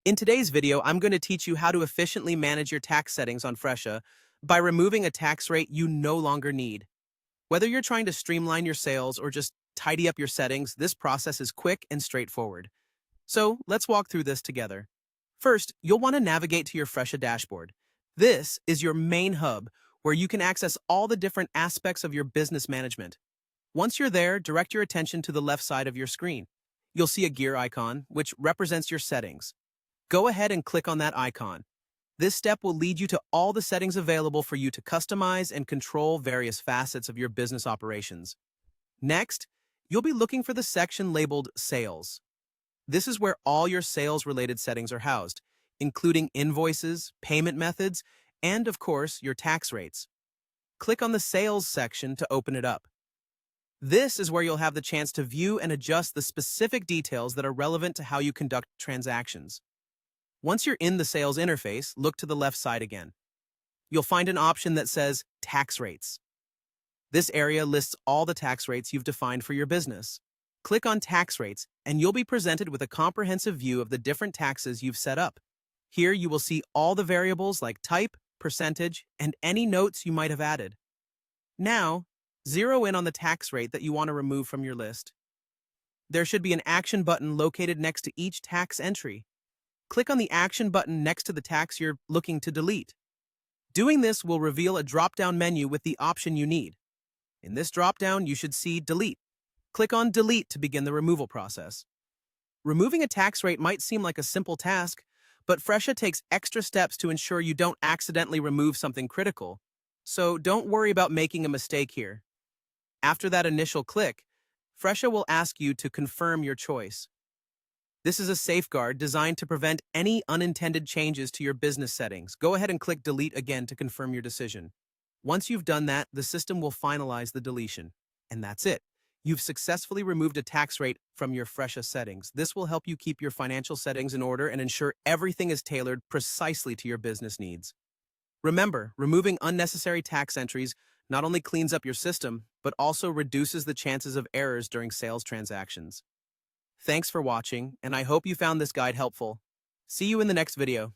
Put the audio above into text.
In today's video, I'm going to teach you how to efficiently manage your tax settings on Fresha by removing a tax rate you no longer need. Whether you're trying to streamline your sales or just tidy up your settings, this process is quick and straightforward. So let's walk through this together. First, you'll want to navigate to your Fresha dashboard. This is your main hub where you can access all the different aspects of your business management. Once you're there, direct your attention to the left side of your screen. You'll see a gear icon, which represents your settings. Go ahead and click on that icon. This step will lead you to all the settings available for you to customize and control various facets of your business operations. Next, you'll be looking for the section labeled Sales. This is where all your sales-related settings are housed, including invoices, payment methods, and, of course, your tax rates. Click on the Sales section to open it up. This is where you'll have the chance to view and adjust the specific details that are relevant to how you conduct transactions. Once you're in the sales interface, look to the left side again. You'll find an option that says Tax Rates. This area lists all the tax rates you've defined for your business. Click on Tax Rates, and you'll be presented with a comprehensive view of the different taxes you've set up. Here you will see all the variables like type, percentage, and any notes you might have added. Now, zero in on the tax rate that you want to remove from your list. There should be an Action button located next to each tax entry. Click on the Action button next to the tax you're looking to delete. Doing this will reveal a drop-down menu with the option you need. In this drop-down, you should see Delete. Click on Delete to begin the removal process. Removing a tax rate might seem like a simple task, but Fresha takes extra steps to ensure you don't accidentally remove something critical. So don't worry about making a mistake here. After that initial click, Fresha will ask you to confirm your choice. This is a safeguard designed to prevent any unintended changes to your business settings. Go ahead and click Delete again to confirm your decision. Once you've done that, the system will finalize the deletion. And that's it. You've successfully removed a tax rate from your Fresha settings. This will help you keep your financial settings in order and ensure everything is tailored precisely to your business needs. Remember, removing unnecessary tax entries not only cleans up your system, but also reduces the chances of errors during sales transactions. Thanks for watching, and I hope you found this guide helpful. See you in the next video.